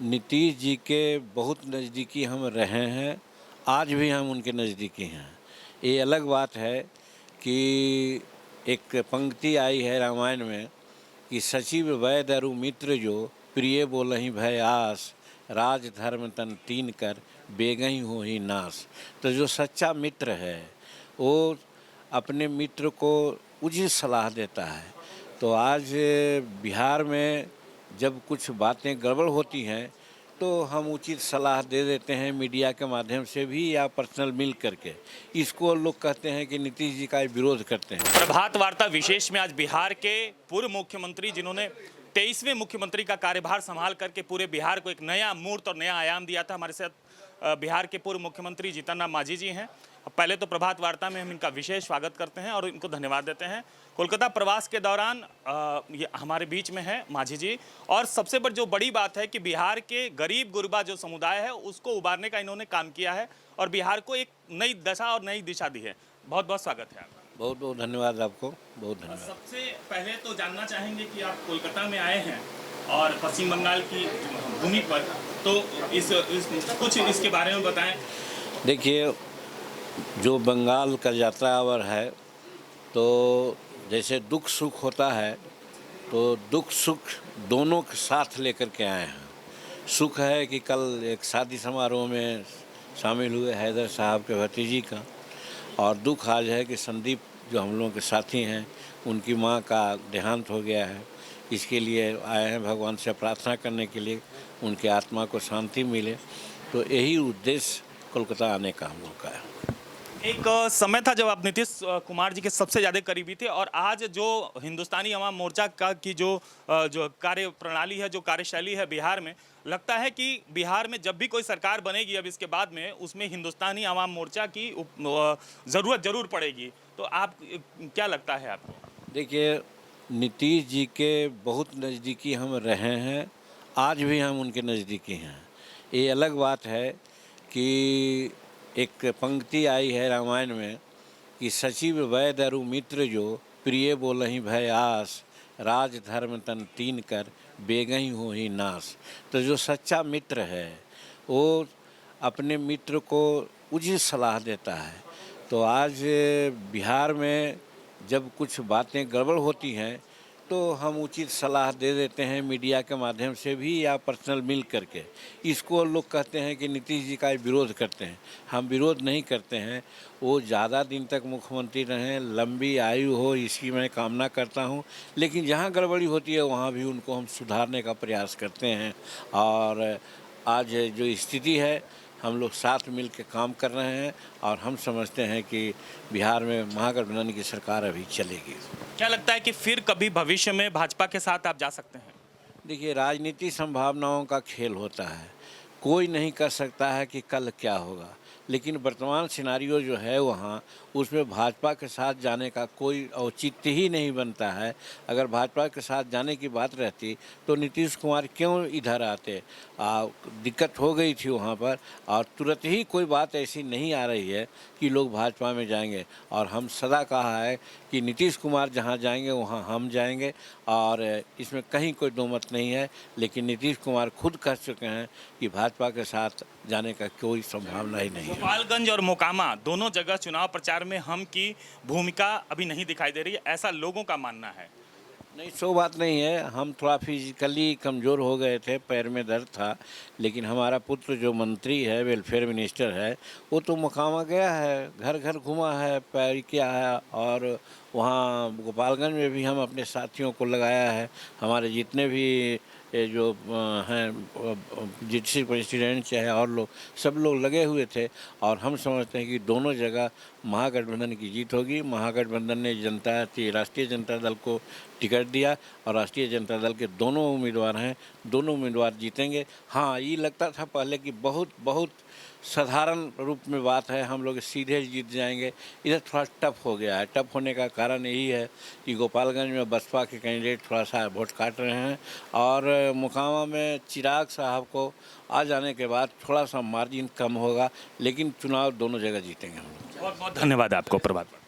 नीतीश जी के बहुत नज़दीकी हम रहे हैं, आज भी हम उनके नज़दीकी हैं। ये अलग बात है कि एक पंक्ति आई है रामायण में कि सचिव वैद अरु मित्र जो प्रिय बोलहि भय आस, राज धर्म तन तीन कर बेगहि हो ही नाश। तो जो सच्चा मित्र है वो अपने मित्र को उचित सलाह देता है। तो आज बिहार में जब कुछ बातें गड़बड़ होती हैं तो हम उचित सलाह दे देते हैं मीडिया के माध्यम से भी या पर्सनल मिल करके। इसको लोग कहते हैं कि नीतीश जी का विरोध करते हैं। प्रभात वार्ता विशेष में आज बिहार के पूर्व मुख्यमंत्री जिन्होंने 23वें मुख्यमंत्री का कार्यभार संभाल करके पूरे बिहार को एक नया मूर्त और नया आयाम दिया था, हमारे साथ बिहार के पूर्व मुख्यमंत्री जीतन राम मांझी जी हैं। पहले तो प्रभात वार्ता में हम इनका विशेष स्वागत करते हैं और इनको धन्यवाद देते हैं। कोलकाता प्रवास के दौरान ये हमारे बीच में है मांझी जी, और सबसे जो बड़ी बात है कि बिहार के गरीब गुरबा जो समुदाय है उसको उबारने का इन्होंने काम किया है और बिहार को एक नई दशा और नई दिशा दी है। बहुत बहुत स्वागत है आपका। बहुत बहुत धन्यवाद आपको, बहुत धन्यवाद। सबसे पहले तो जानना चाहेंगे कि आप कोलकाता में आए हैं और पश्चिम बंगाल की भूमि पर, तो कुछ इसके बारे में बताएं। देखिए, जो बंगाल का यात्रावर है तो जैसे दुख सुख होता है तो दुख सुख दोनों के साथ लेकर के आए हैं। सुख है कि कल एक शादी समारोह में शामिल हुए हैदर साहब के भतीजी का, और दुख आज है कि संदीप जो हम लोगों के साथी हैं उनकी मां का देहांत हो गया है। इसके लिए आए हैं भगवान से प्रार्थना करने के लिए, उनकी आत्मा को शांति मिले। तो यही उद्देश्य कोलकाता आने का हम लोग का है। एक समय था जब आप नीतीश कुमार जी के सबसे ज़्यादा करीबी थे, और आज जो हिंदुस्तानी अवाम मोर्चा का की जो कार्य प्रणाली है, जो कार्यशैली है बिहार में, लगता है कि बिहार में जब भी कोई सरकार बनेगी अब इसके बाद में, उसमें हिंदुस्तानी अवाम मोर्चा की ज़रूरत ज़रूर पड़ेगी। तो आप क्या लगता है आपको? देखिए, नीतीश जी के बहुत नज़दीकी हम रहे हैं, आज भी हम उनके नज़दीकी हैं। ये अलग बात है कि एक पंक्ति आई है रामायण में कि सचिव वैद अरु मित्र जो प्रिय बोलहि भय आस, राज धर्म तन तीन कर बेगहि हो ही नाश। तो जो सच्चा मित्र है वो अपने मित्र को उचित सलाह देता है। तो आज बिहार में जब कुछ बातें गड़बड़ होती हैं तो हम उचित सलाह दे देते हैं मीडिया के माध्यम से भी या पर्सनल मिल करके। इसको लोग कहते हैं कि नीतीश जी का विरोध करते हैं। हम विरोध नहीं करते हैं, वो ज़्यादा दिन तक मुख्यमंत्री रहें, लंबी आयु हो, इसकी मैं कामना करता हूं। लेकिन जहां गड़बड़ी होती है वहां भी उनको हम सुधारने का प्रयास करते हैं। और आज जो स्थिति है हम लोग साथ मिल के काम कर रहे हैं और हम समझते हैं कि बिहार में महागठबंधन की सरकार अभी चलेगी। क्या लगता है कि फिर कभी भविष्य में भाजपा के साथ आप जा सकते हैं? देखिए, राजनीति संभावनाओं का खेल होता है, कोई नहीं कर सकता है कि कल क्या होगा। लेकिन वर्तमान सिनारियो जो है वहाँ, उसमें भाजपा के साथ जाने का कोई औचित्य ही नहीं बनता है। अगर भाजपा के साथ जाने की बात रहती तो नीतीश कुमार क्यों इधर आते? दिक्कत हो गई थी वहाँ पर, और तुरंत ही कोई बात ऐसी नहीं आ रही है कि लोग भाजपा में जाएंगे। और हम सदा कहा है कि नीतीश कुमार जहाँ जाएंगे वहाँ हम जाएंगे, और इसमें कहीं कोई दो मत नहीं है। लेकिन नीतीश कुमार खुद कह चुके हैं कि भाजपा के साथ जाने का कोई संभावना ही नहीं है। गोपालगंज और मोकामा दोनों जगह चुनाव प्रचार में हम की भूमिका अभी नहीं दिखाई दे रही है, ऐसा लोगों का मानना है। नहीं, सो बात नहीं है। हम थोड़ा फिजिकली कमज़ोर हो गए थे, पैर में दर्द था। लेकिन हमारा पुत्र जो मंत्री है, वेलफेयर मिनिस्टर है, वो तो मोकामा गया है, घर घर घुमा है, पैर किया है। और वहाँ गोपालगंज में भी हम अपने साथियों को लगाया है। हमारे जितने भी ये जो हैं डिस्ट्रिक्ट प्रेसिडेंट चाहे और लोग, सब लोग लगे हुए थे। और हम समझते हैं कि दोनों जगह महागठबंधन की जीत होगी। महागठबंधन ने राष्ट्रीय जनता दल को टिकट दिया और राष्ट्रीय जनता दल के दोनों उम्मीदवार हैं, दोनों उम्मीदवार जीतेंगे। हाँ, ये लगता था पहले कि बहुत साधारण रूप में बात है, हम लोग सीधे जीत जाएंगे। इधर थोड़ा टफ हो गया है। टफ होने का कारण यही है कि गोपालगंज में बसपा के कैंडिडेट थोड़ा सा वोट काट रहे हैं, और मोकामा में चिराग साहब को आ जाने के बाद थोड़ा सा मार्जिन कम होगा। लेकिन चुनाव दोनों जगह जीतेंगे हम लोग। बहुत बहुत धन्यवाद आपको प्रभात।